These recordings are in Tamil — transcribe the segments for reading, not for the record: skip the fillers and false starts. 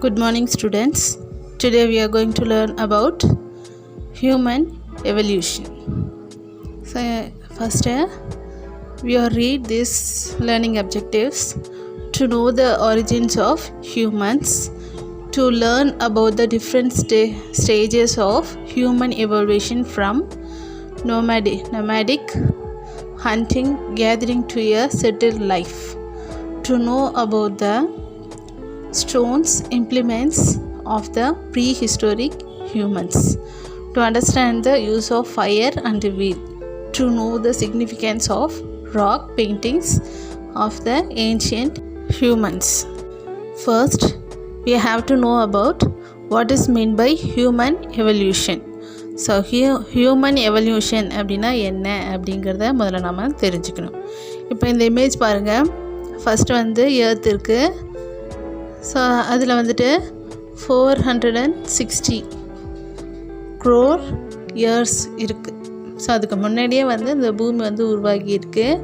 Good morning, students. Today we are going to learn about human evolution. So, first we will read these learning objectives: to know the origins of humans, to learn about the different stages of human evolution from nomadic hunting gathering to a settled life, to know about the stones implements of the prehistoric humans, to understand the use of fire and wheel, to know the significance of rock paintings of the ancient humans. First, we have to know about what is meant by human evolution. So human evolution அப்படின்னா என்ன அப்படிங்கிறத முதல்ல நம்ம தெரிஞ்சுக்கணும். இப்போ இந்த இமேஜ் பாருங்கள். ஃபஸ்ட்டு வந்து எர்த் இருக்குது. ஸோ அதில் வந்துட்டு 460 crore இயர்ஸ் இருக்குது. ஸோ அதுக்கு முன்னாடியே வந்து இந்த பூமி வந்து உருவாகி இருக்குது.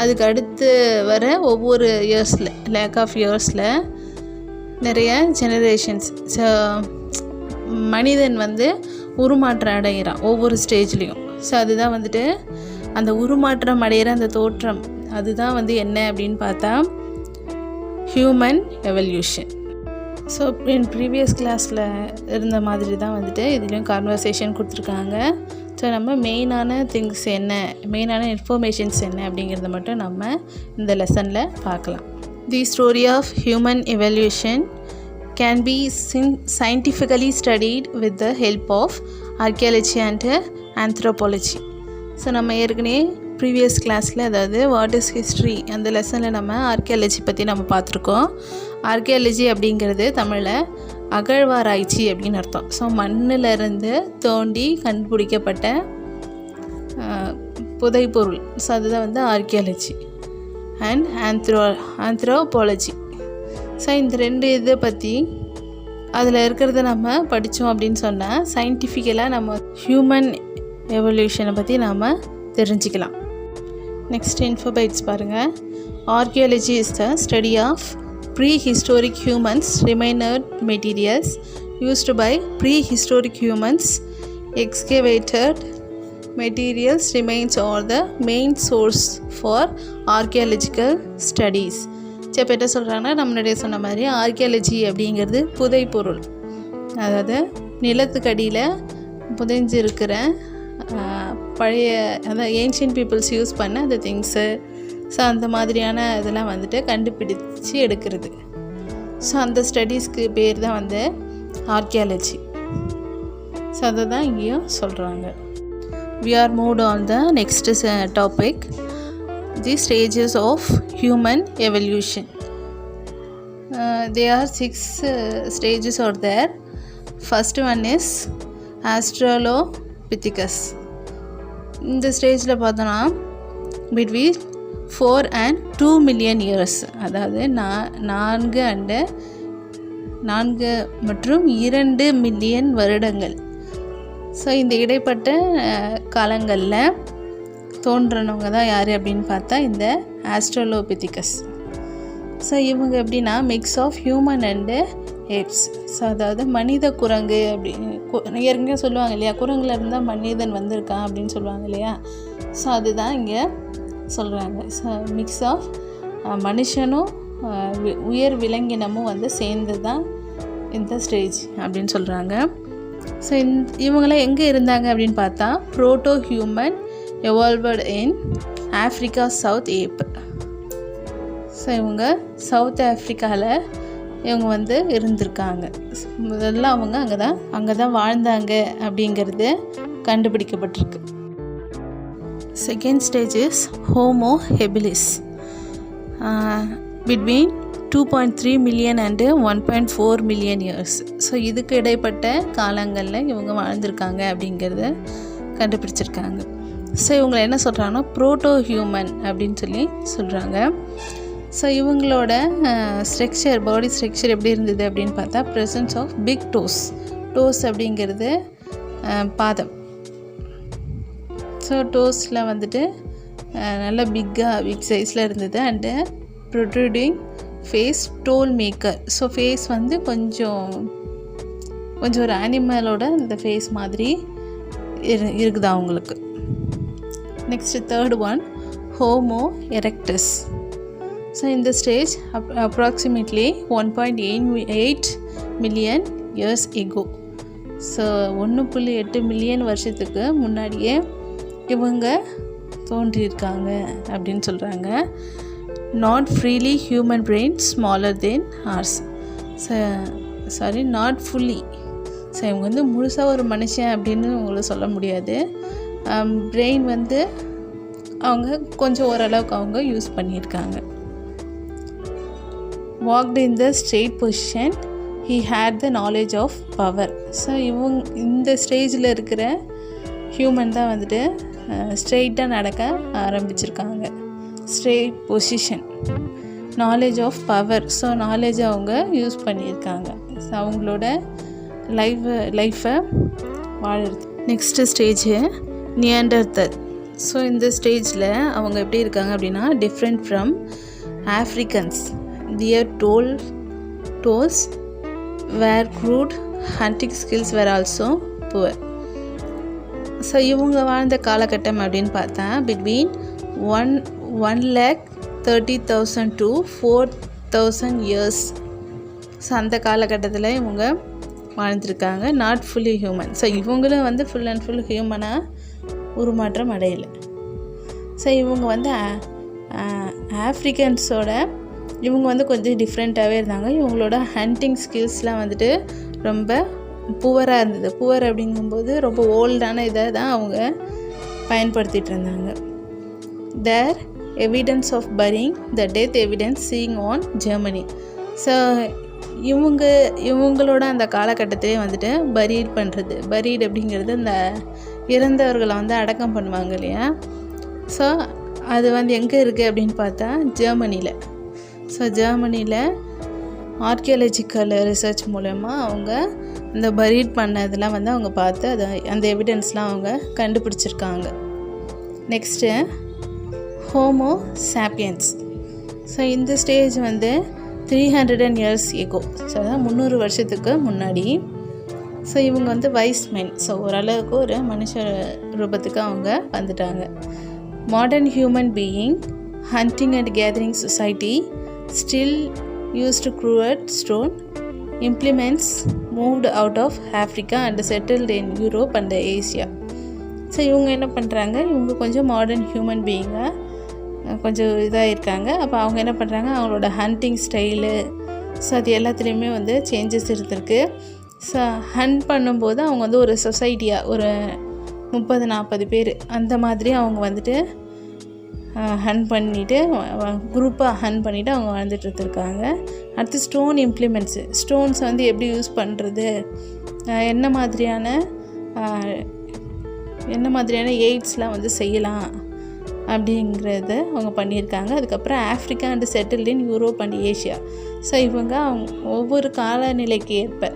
அதுக்கு அடுத்து வர ஒவ்வொரு இயர்ஸில் லேக் ஆஃப் இயர்ஸில் நிறைய ஜெனரேஷன்ஸ். ஸோ மனிதன் வந்து உருமாற்றம் அடைகிறான் ஒவ்வொரு ஸ்டேஜ்லேயும். ஸோ அதுதான் வந்துட்டு அந்த உருமாற்றம் அடைகிற அந்த தோற்றம், அதுதான் வந்து என்ன அப்படின்னு பார்த்தா ஹியூமன் எவல்யூஷன். ஸோ ப்ரீவியஸ் கிளாஸில் இருந்த மாதிரி தான் வந்துட்டு இதுலேயும் கான்வர்சேஷன் கொடுத்துருக்காங்க. ஸோ நம்ம மெயினான திங்ஸ் என்ன, மெயினான இன்ஃபர்மேஷன்ஸ் என்ன அப்படிங்கிறத மட்டும் நம்ம இந்த லெசனில் பார்க்கலாம். The story of human evolution can be scientifically studied with the help of archaeology and anthropology. So நம்ம ஏற்கனவே ப்ரீவியஸ் கிளாஸில், அதாவது வாட் இஸ் ஹிஸ்ட்ரி அந்த லெசனில் நம்ம ஆர்கியாலஜி பற்றி நம்ம பார்த்துருக்கோம். ஆர்கியாலஜி அப்படிங்கிறது தமிழில் அகழ்வாராய்ச்சி அப்படின்னு அர்த்தம். ஸோ மண்ணிலிருந்து தோண்டி கண்டுபிடிக்கப்பட்ட புதைப்பொருள், ஸோ அதுதான் வந்து ஆர்கியாலஜி. And anthropology. ஸோ இந்த ரெண்டு இதை பற்றி அதில் இருக்கிறத நம்ம படித்தோம் அப்படின்னு சொன்னால் சயின்டிஃபிக்கலாக நம்ம ஹியூமன் எவல்யூஷனை பற்றி நாம் தெரிஞ்சுக்கலாம். நெக்ஸ்ட் இன்ஃபோபைட்ஸ் பாருங்கள். Archaeology is the study of prehistoric humans remained materials used by prehistoric humans. Excavated materials remains are the main source for archaeological studies. இப்போ என்ன சொல்கிறாங்கன்னா, நம்மளுடைய சொன்ன மாதிரி ஆர்கியாலஜி அப்படிங்கிறது புதைப்பொருள், அதாவது நிலத்துக்கடியில் புதைஞ்சிருக்கிற பழைய, அதாவது ஏன்ஷியன்ட் பீப்புள்ஸ் யூஸ் பண்ண அந்த திங்ஸு, ஸோ அந்த மாதிரியான இதெல்லாம் வந்துட்டு கண்டுபிடிச்சி எடுக்கிறது. ஸோ அந்த ஸ்டடீஸ்க்கு பேர் தான் வந்து ஆர்கியாலஜி. ஸோ அதை தான் இங்கேயும் சொல்கிறாங்க. We are moved on the next topic, the stages of human evolution. There are 6 stages are there. First one is Australopithecus. இந்த ஸ்டேஜில் பார்த்தோன்னா between 4 and 2 million years, அதாவது 4 மற்றும் 2 மில்லியன் வருடங்கள். ஸோ இந்த இடைப்பட்ட காலங்களில் தோன்றினவங்க தான் யார் அப்படின்னு பார்த்தா இந்த ஆஸ்ட்ரலோபித்திகஸ். ஸோ இவங்க எப்படின்னா mix of human and apes. So அதாவது மனித குரங்கு அப்படின்னு ஏற்கனவே சொல்லுவாங்க இல்லையா, குரங்குல இருந்தால் மனிதன் வந்திருக்கான் அப்படின்னு சொல்லுவாங்க இல்லையா. ஸோ அதுதான் இங்கே சொல்கிறாங்க. ஸோ மிக்ஸ் ஆஃப் மனுஷனும் உயர் விலங்கினமும் வந்து சேர்ந்து தான் இந்த ஸ்டேஜ் அப்படின்னு சொல்கிறாங்க. ஸோ இவங்களாம் எங்கே இருந்தாங்க அப்படின்னு பார்த்தா proto human evolved in Africa south ape. So இவங்க சவுத் ஆஃப்ரிக்காவில் இவங்க வந்து இருந்திருக்காங்க. முதல்ல அவங்க அங்கே தான் வாழ்ந்தாங்க அப்படிங்கிறது கண்டுபிடிக்கப்பட்டிருக்கு. Second stage is homo habilis. Between 2.3 million and 1.4 million years. So இதுக்கு இடைப்பட்ட காலங்களில் இவங்க வாழ்ந்திருக்காங்க அப்படிங்கிறத கண்டுபிடிச்சிருக்காங்க. ஸோ இவங்களை என்ன சொல்கிறாங்கன்னா ப்ரோட்டோ ஹியூமன் அப்படின்னு சொல்லி சொல்கிறாங்க. ஸோ இவங்களோட ஸ்ட்ரக்சர், பாடி ஸ்ட்ரக்சர் எப்படி இருந்தது அப்படின்னு பார்த்தா ப்ரெசன்ஸ் ஆஃப் பிக் டோஸ் அப்படிங்கிறது பாதம். ஸோ டோஸில் வந்துட்டு நல்லா பிக் சைஸில் இருந்தது. And protruding face tool maker. So face வந்து கொஞ்சம் ஒரு அனிமலோட இந்த ஃபேஸ் மாதிரி இருக்குது அவங்களுக்கு. Next third one homo erectus. So இந்த stage approximately 1.8 million years ago. So 1.8 million வருஷத்துக்கு முன்னாடியே இவங்க தோன்றியிருக்காங்க அப்படின்னு சொல்கிறாங்க. Not freely human brain smaller than ours. Not fully. So இவங்க வந்து முழுசாக ஒரு மனுஷன் அப்படின்னு உங்களை சொல்ல முடியாது. பிரெயின் வந்து அவங்க கொஞ்சம் ஓரளவுக்கு அவங்க யூஸ் பண்ணியிருக்காங்க. Walked in the straight position, he had the knowledge of power. So இந்த ஸ்டேஜில் இருக்கிற ஹியூமன் தான் வந்துட்டு ஸ்ட்ரெயிட்டாக நடக்க ஆரம்பிச்சிருக்காங்க. Straight position, knowledge of power. So நாலேஜை அவங்க யூஸ் பண்ணியிருக்காங்க. ஸோ அவங்களோட லைஃப்பை வாழறது. Next stage Neanderthal. ஸோ இந்த ஸ்டேஜில் அவங்க எப்படி இருக்காங்க அப்படின்னா different from Africans. Their tools were crude, hunting skills were also poor. So இவங்க வாழ்ந்த காலகட்டம் அப்படின்னு பார்த்தா பிட்வீன் 1,30,000 to 4,000 இயர்ஸ். ஸோ அந்த காலகட்டத்தில் இவங்க வாழ்ந்துருக்காங்க. Not fully human. ஸோ இவங்களும் வந்து ஃபுல் அண்ட் ஃபுல் ஹியூமனாக உருமாற்றம் அடையலை. ஸோ இவங்க வந்து ஆஃப்ரிக்கன்ஸோட இவங்க வந்து கொஞ்சம் டிஃப்ரெண்ட்டாகவே இருந்தாங்க. இவங்களோட ஹண்டிங் ஸ்கில்ஸ்லாம் வந்துட்டு ரொம்ப புவராக இருந்தது. புவர் அப்படிங்கும்போது ரொம்ப ஓல்டான இதை தான் அவங்க பயன்படுத்திகிட்டு இருந்தாங்க. There evidence of burying the death evidence seeing on Germany. So இவங்களோட அந்த காலகட்டத்திலே வந்துட்டு பரீட் பண்ணுறது. பரீட் அப்படிங்கிறது இந்த இறந்தவர்களை வந்து அடக்கம் பண்ணுவாங்க இல்லையா. ஸோ அது வந்து எங்கே இருக்குது அப்படின்னு பார்த்தா ஜெர்மனியில். ஸோ ஜெர்மனியில் ஆர்கியாலஜிக்கல் ரிசர்ச் மூலமா அவங்க இந்த பரீட் பண்ணதெல்லாம் வந்து அவங்க பார்த்து அந்த எவிடன்ஸ்லாம் அவங்க கண்டுபிடிச்சிருக்காங்க. Next homo sapiens. ஸோ இந்த ஸ்டேஜ் வந்து 300 years எகோ. ஸோ அதான் 300 வருஷத்துக்கு முன்னாடி. ஸோ இவங்க வந்து வைஸ் மென். ஸோ ஓரளவுக்கு ஒரு மனுஷ ரூபத்துக்கு அவங்க வந்துட்டாங்க. Modern human being, hunting and gathering society, still used crude stone implements, moved out of Africa and settled in Europe and Asia. So இவங்க என்ன பண்ணுறாங்க, இவங்க கொஞ்சம் மாடர்ன் ஹியூமன் பீயிங்காக கொஞ்சம் இதாக இருக்காங்க. அப்போ அவங்க என்ன பண்ணுறாங்க, அவங்களோட ஹண்டிங் ஸ்டைலு ஸோ அது எல்லாத்துலேயுமே வந்து சேஞ்சஸ் இருந்திருக்கு. ஸோ ஹண்ட் பண்ணும்போது அவங்க வந்து ஒரு சொசைட்டியாக ஒரு 30-40 பேர் அந்த மாதிரி அவங்க வந்துட்டு ஹண்ட் பண்ணிவிட்டு குரூப்பாக ஹண்ட் பண்ணிவிட்டு அவங்க வாழ்ந்துட்டு இருந்திருக்காங்க. அடுத்து ஸ்டோன் இம்ப்ளிமெண்ட்ஸு. ஸ்டோன்ஸ் வந்து எப்படி யூஸ் பண்ணுறது, என்ன மாதிரியான எய்ட்ஸ்லாம் வந்து செய்யலாம் அப்படிங்கிறத அவங்க பண்ணியிருக்காங்க. அதுக்கப்புறம் Africa and settled in Europe and Asia. So இவங்க ஒவ்வொரு காலநிலைக்கு ஏற்ப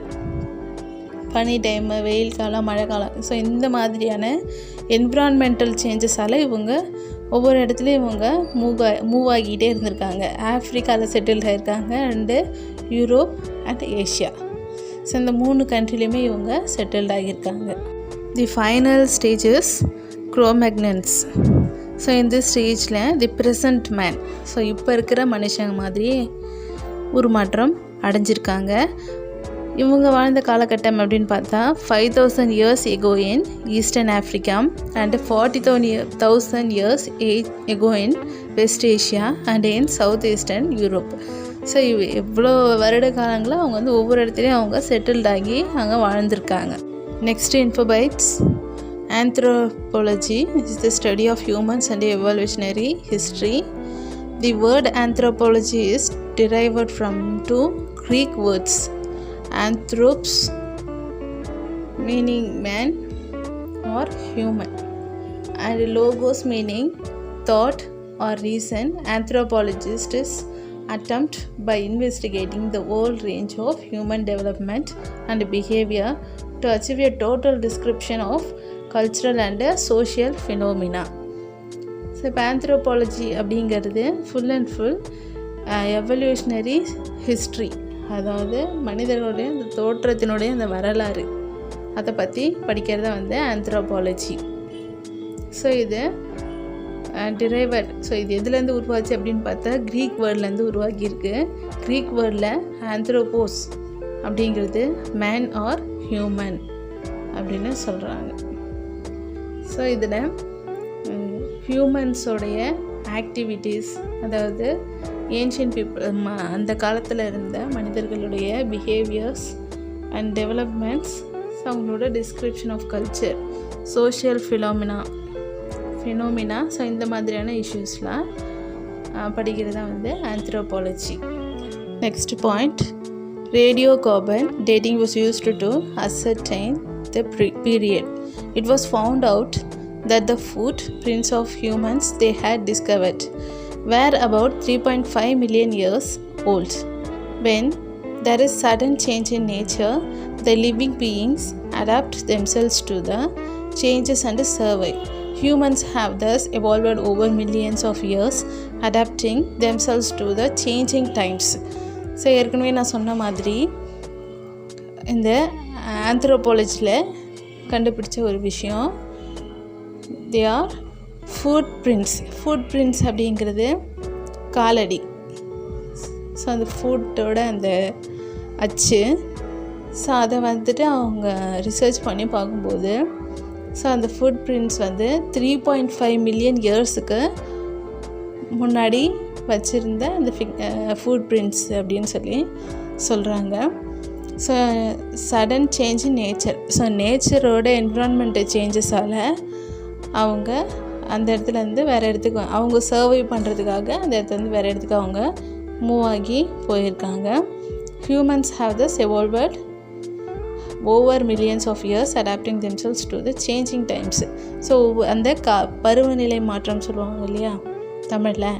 பனி டைமு, வெயில் காலம், மழை காலம், ஸோ இந்த மாதிரியான என்விரான்மெண்டல் சேஞ்சஸால் இவங்க ஒவ்வொரு இடத்துலையும் இவங்க மூவ் ஆகிக்கிட்டே இருந்திருக்காங்க. ஆஃப்ரிக்காவில் செட்டில்ட் ஆகியிருக்காங்க and Europe and Asia. So இந்த 3 கண்ட்ரிலையுமே இவங்க செட்டில்ட் ஆகியிருக்காங்க. The final stages Cromagnons. So இந்த ஸ்டேஜில் தி ப்ரெசன்ட் மேன். ஸோ இப்போ இருக்கிற மனுஷங்க மாதிரி உருமாற்றம் அடைஞ்சிருக்காங்க. இவங்க வாழ்ந்த காலகட்டம் அப்படின்னு பார்த்தா 5,000 years echo in eastern Africa and 40,000 years echo in west Asia and in South eastern Europe. So எவ்வளோ வருட காலங்களில் அவங்க வந்து ஒவ்வொரு இடத்துலையும் அவங்க செட்டில்ட் ஆகி அங்கே வாழ்ந்திருக்காங்க. Next இன்ஃபோபைட்ஸ். Anthropology is the study of humans and evolutionary history. The word anthropology is derived from 2 Greek words. Anthropos meaning man or human and logos meaning thought or reason. Anthropologists attempt by investigating the whole range of human development and behavior to achieve a total description of cultural and social phenomena. So இப்போ ஆந்த்ரோபாலஜி அப்படிங்கிறது ஃபுல் அண்ட் ஃபுல் எவல்யூஷ்னரி ஹிஸ்ட்ரி, அதாவது மனிதர்களுடைய அந்த தோற்றத்தினுடைய அந்த வரலாறு, அதை பற்றி படிக்கிறத வந்து ஆந்த்ரோபாலஜி. ஸோ இது டிரைவர். ஸோ இது எதுலேருந்து உருவாச்சு அப்படின்னு பார்த்தா க்ரீக் வேர்ட்லேருந்து உருவாக்கியிருக்கு. க்ரீக் வேர்டில் ஆந்த்ரோபோஸ் அப்படிங்கிறது மேன் ஆர் ஹியூமன் அப்படின்னு சொல்கிறாங்க. ஸோ இதில் ஹியூமன்ஸோடைய ஆக்டிவிட்டீஸ், அதாவது ஏன்ஷியன்ட் பீப்புள் அந்த காலத்தில் இருந்த மனிதர்களுடைய பிஹேவியர்ஸ் அண்ட் டெவலப்மெண்ட்ஸ், அவங்களோட description of culture, social phenomena. So இந்த மாதிரியான இஷ்யூஸ்லாம் படிக்கிறது தான் வந்து anthropology. Next point, radio carbon dating was used to ascertain the period. It was found out that the footprints of humans they had discovered were about 3.5 million years old. When there is sudden change in nature, the living beings adapt themselves to the changes and survive. Humans have thus evolved over millions of years, adapting themselves to the changing times. So ஏற்கனவே நான் சொன்ன மாதிரி இந்த ஆந்த்ரோபாலஜியில் கண்டுபிடிச்ச ஒரு விஷயம், தே ஆர் ஃபுட்பிரிண்ட்ஸ் அப்படிங்கிறது காலடி. ஸோ அந்த ஃபுட்டோட அந்த அச்சு. ஸோ அதை வந்துட்டு அவங்க ரிசர்ச் பண்ணி பார்க்கும்போது, ஸோ அந்த ஃபுட்பிரிண்ட்ஸ் வந்து 3.5 மில்லியன் இயர்ஸுக்கு முன்னாடி வச்சுருந்த அந்த ஃபுட்பிரிண்ட்ஸ் அப்படின்னு சொல்லி சொல்கிறாங்க. So sudden change in nature. So நேச்சரோட என்விரான்மெண்ட் சேஞ்சஸால் அவங்க அந்த இடத்துலேருந்து வேறு இடத்துக்கு அவங்க சர்வை பண்ணுறதுக்காக அந்த இடத்துலேருந்து வேறு இடத்துக்கு அவங்க மூவ் ஆகி போயிருக்காங்க. Humans have thus evolved over millions of years adapting themselves to the changing times. So அந்த பருவநிலை மாற்றம் சொல்லுவாங்க இல்லையா தமிழில்.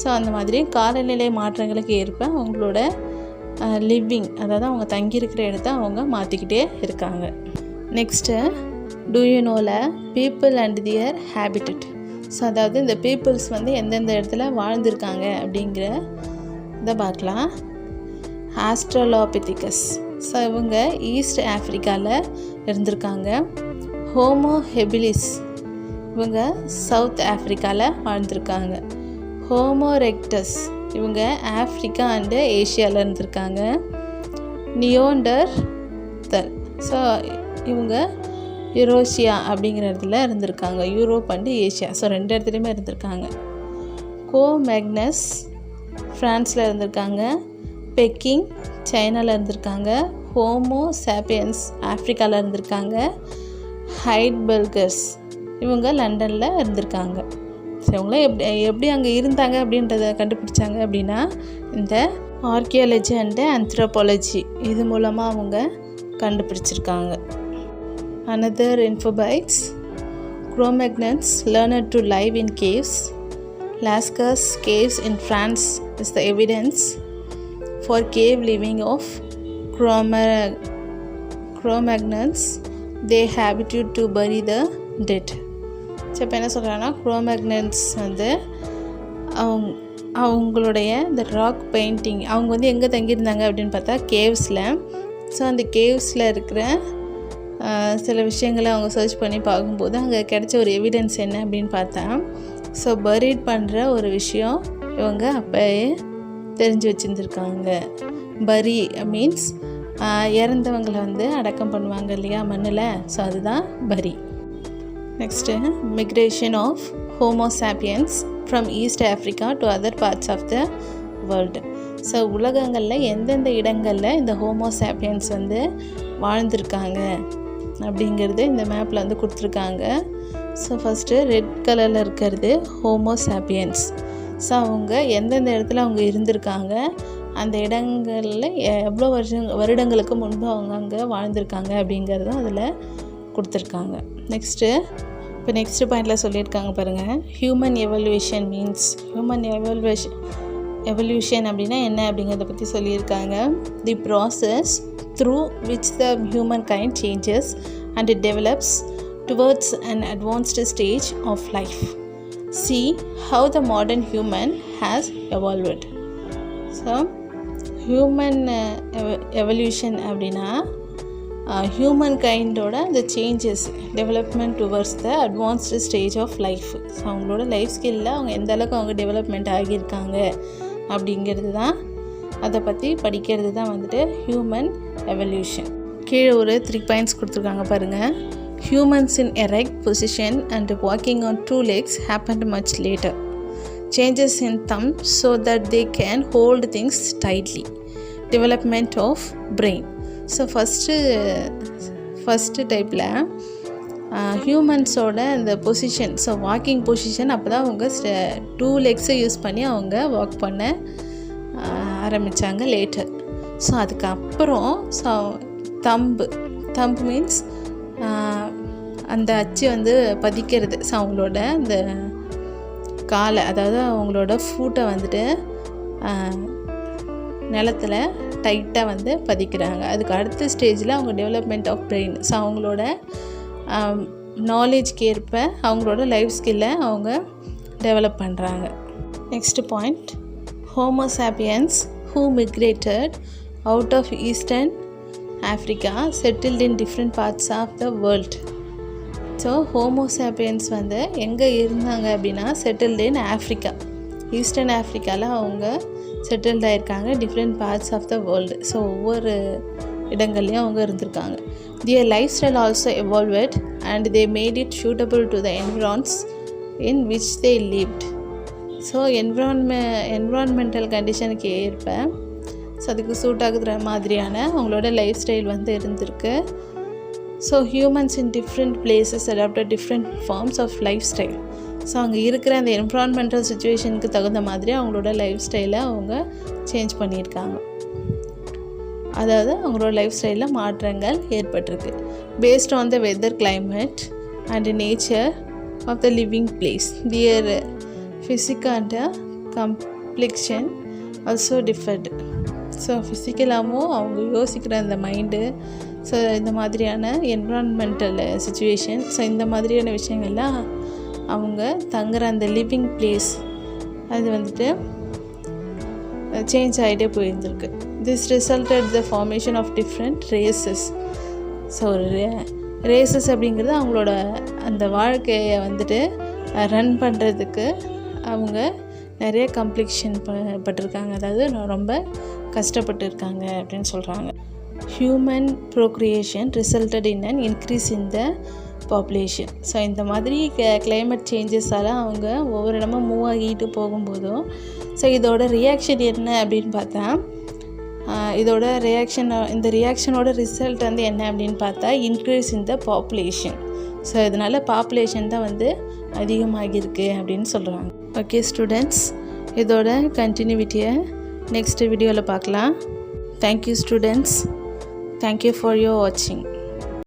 ஸோ அந்த மாதிரி காலநிலை மாற்றங்களுக்கு ஏற்ப அவங்களோட லிவிங், அதாவது அவங்க தங்கியிருக்கிற இடத்த அவங்க மாற்றிக்கிட்டே இருக்காங்க. Next, do you know people and their habitat. So அதாவது இந்த பீப்புள்ஸ் வந்து எந்தெந்த இடத்துல வாழ்ந்திருக்காங்க அப்படிங்கிற இதை பார்க்கலாம். ஆஸ்ட்ரலோபிதிகஸ். ஸோ இவங்க ஈஸ்ட் ஆஃப்ரிக்காவில் இருந்திருக்காங்க. ஹோமோ ஹெபிலிஸ் இவங்க சவுத் ஆஃப்ரிக்காவில் வாழ்ந்திருக்காங்க. ஹோமோ ரெக்டஸ் இவங்க ஆஃப்ரிக்கா அண்டு ஏஷியாவில் இருந்திருக்காங்க. நியோண்டர்தல் ஸோ இவங்க யூரோஷியா அப்படிங்கிற இடத்துல இருந்திருக்காங்க. யூரோப் அண்டு ஏஷியா, ஸோ ரெண்டு இடத்துலையுமே இருந்திருக்காங்க. கோமேக்னஸ் ஃப்ரான்ஸில் இருந்திருக்காங்க. பெக்கிங் சைனாவில் இருந்திருக்காங்க. ஹோமோ சாப்பியன்ஸ் ஆஃப்ரிக்காவில் இருந்திருக்காங்க. ஹைட்பர்கர்ஸ் இவங்க லண்டனில் இருந்திருக்காங்க. ஸோ இவங்களாம் எப்படி அங்கே இருந்தாங்க அப்படின்றத கண்டுபிடிச்சாங்க அப்படின்னா இந்த ஆர்கியாலஜி அண்டு ஆந்த்ரோபாலஜி இது மூலமாக அவங்க கண்டுபிடிச்சிருக்காங்க. Another infobites, Cro-Magnons learned to live in caves. Lascaux caves in France is the evidence for cave living of Cro-Magnons. They habitude to bury the dead. So இப்போ என்ன சொல்கிறாங்கன்னா, Cro-Magnons வந்து அவங்களுடைய இந்த ராக் பெயிண்டிங் அவங்க வந்து எங்கே தங்கியிருந்தாங்க அப்படின்னு பார்த்தா கேவ்ஸில். ஸோ அந்த கேவ்ஸில் இருக்கிற சில விஷயங்களை அவங்க சர்ச் பண்ணி பார்க்கும்போது அங்கே கிடைச்ச ஒரு எவிடன்ஸ் என்ன அப்படின்னு பார்த்தா, ஸோ பரீட் பண்ணுற ஒரு விஷயம் இவங்க அப்போயே தெரிஞ்சு வச்சுருந்துருக்காங்க. பரி மீன்ஸ் இறந்தவங்களை வந்து அடக்கம் பண்ணுவாங்க இல்லையா மண்ணில், ஸோ அதுதான் bury. Next, migration of homo sapiens from east Africa to other parts of the world. So உலகங்களில் எந்தெந்த இடங்களில் இந்த ஹோமோ சாப்பியன்ஸ் வந்து வாழ்ந்திருக்காங்க அப்படிங்கிறது இந்த மேப்பில் வந்து கொடுத்துருக்காங்க. ஸோ ஃபஸ்ட்டு ரெட் கலரில் இருக்கிறது ஹோமோ சாப்பியன்ஸ். ஸோ அவங்க எந்தெந்த இடத்துல அவங்க இருந்திருக்காங்க, அந்த இடங்களில் எவ்வளோ வருடங்களுக்கு முன்பு அவங்க அங்கே வாழ்ந்திருக்காங்க அப்படிங்கிறதும் அதில் கொடுத்துருக்காங்க. இப்போ நெக்ஸ்ட்டு பாயிண்டில் சொல்லியிருக்காங்க பாருங்கள், human evolution means. Human evolution அப்படின்னா என்ன அப்படிங்கிறத பற்றி சொல்லியிருக்காங்க. The process through which the humankind changes and it develops towards an advanced stage of life. See how the modern human has evolved. So human evolution அப்படின்னா ஹியூமன் கைண்டோட அந்த changes development towards the advanced stage of life. So அவங்களோட லைஃப் ஸ்கில்லில் அவங்க எந்த அளவுக்கு அவங்க டெவலப்மெண்ட் ஆகியிருக்காங்க அப்படிங்கிறது தான், அதை பற்றி படிக்கிறது தான் வந்துட்டு ஹியூமன் எவல்யூஷன். கீழே ஒரு 3 பாயிண்ட்ஸ் கொடுத்துருக்காங்க பாருங்கள். Humans in erect position and walking on 2 legs happened much later. Changes in thumb so that they can hold things tightly. Development of brain. So first டைப்பில் ஹியூமன்ஸோட இந்த பொசிஷன், ஸோ வாக்கிங் பொசிஷன் அப்போ தான் அவங்க 2 லெக்ஸை யூஸ் பண்ணி அவங்க வாக் பண்ண ஆரம்பித்தாங்க லேட்டர். ஸோ அதுக்கப்புறம் தம்பு மீன்ஸ் அந்த அச்சு வந்து பதிக்கிறது. ஸோ அவங்களோட அந்த காலை, அதாவது அவங்களோட ஃபூட்டை வந்துட்டு நிலத்தில் டைட்டாக வந்து பதிக்கிறாங்க. அதுக்கு அடுத்த ஸ்டேஜில் அவங்க டெவலப்மெண்ட் ஆஃப் பிரெயின், ஸோ அவங்களோட நாலேஜ்க்கு ஏற்ப அவங்களோட லைஃப் ஸ்கில்லை அவங்க டெவலப் பண்ணுறாங்க. Next point, homo sapiens who migrated out of Eastern Africa settled in different parts of the world. So homo sapiens வந்து எங்கே இருந்தாங்க அப்படின்னா செட்டில்டு இன் ஆஃப்ரிக்கா, ஈஸ்டர்ன் ஆஃப்ரிக்காவில் அவங்க செட்டில்ட் ஆகிருக்காங்க, different parts of the world. So ஒவ்வொரு இடங்கள்லையும் அவங்க இருந்திருக்காங்க. Their life style also evolved and they made it suitable to the environs in which they lived. So environmental கண்டிஷனுக்கு ஏற்ப, ஸோ அதுக்கு சூட் ஆகுற மாதிரியான அவங்களோட லைஃப் ஸ்டைல் வந்து இருந்திருக்கு. So humans in different places adapted different forms of lifestyle. So அங்கே இருக்கிற அந்த என்விரான்மெண்டல் சுச்சுவேஷனுக்கு தகுந்த மாதிரி அவங்களோட லைஃப் ஸ்டைலை அவங்க சேஞ்ச் பண்ணியிருக்காங்க. அதாவது அவங்களோட லைஃப் ஸ்டைலில் மாற்றங்கள் ஏற்பட்டிருக்கு. Based on the weather, climate and nature of the living place. Their physical and complexion also differed. So ஃபிசிக்கலாகவும் அவங்க யோசிக்கிற அந்த மைண்டு, ஸோ இந்த மாதிரியான என்விரான்மெண்டல் சுச்சுவேஷன், ஸோ இந்த மாதிரியான விஷயங்கள்லாம் அவங்க தங்குற அந்த லிவிங் பிளேஸ் அது வந்துட்டு சேஞ்ச் ஆகிட்டே போயிருந்துருக்கு. This resulted the formation of different races. So races அப்படிங்கிறது அவங்களோட அந்த வாழ்க்கையை வந்துட்டு ரன் பண்ணுறதுக்கு அவங்க நிறைய கம்ப்ளெக்ஷன் பட்டிருக்காங்க, அதாவது ரொம்ப கஷ்டப்பட்டு இருக்காங்க அப்படின்னு சொல்கிறாங்க. Human procreation resulted in an increase in the population. So இந்த மாதிரி கிளைமேட் சேஞ்சஸால் அவங்க ஒவ்வொரு இடமும் மூவ் ஆகிட்டு போகும்போதும், ஸோ இதோட ரியாக்ஷன் என்ன அப்படின்னு பார்த்தா, இந்த ரியாக்ஷனோட ரிசல்ட் வந்து என்ன அப்படின்னு பார்த்தா increase in the population. So இதனால் பாப்புலேஷன் தான் வந்து அதிகமாகிருக்கு அப்படின்னு சொல்கிறாங்க. ஓகே ஸ்டூடெண்ட்ஸ், இதோட கண்டினியூட்டியை நெக்ஸ்ட் வீடியோவில் பார்க்கலாம். Thank you students. Thank you for your watching.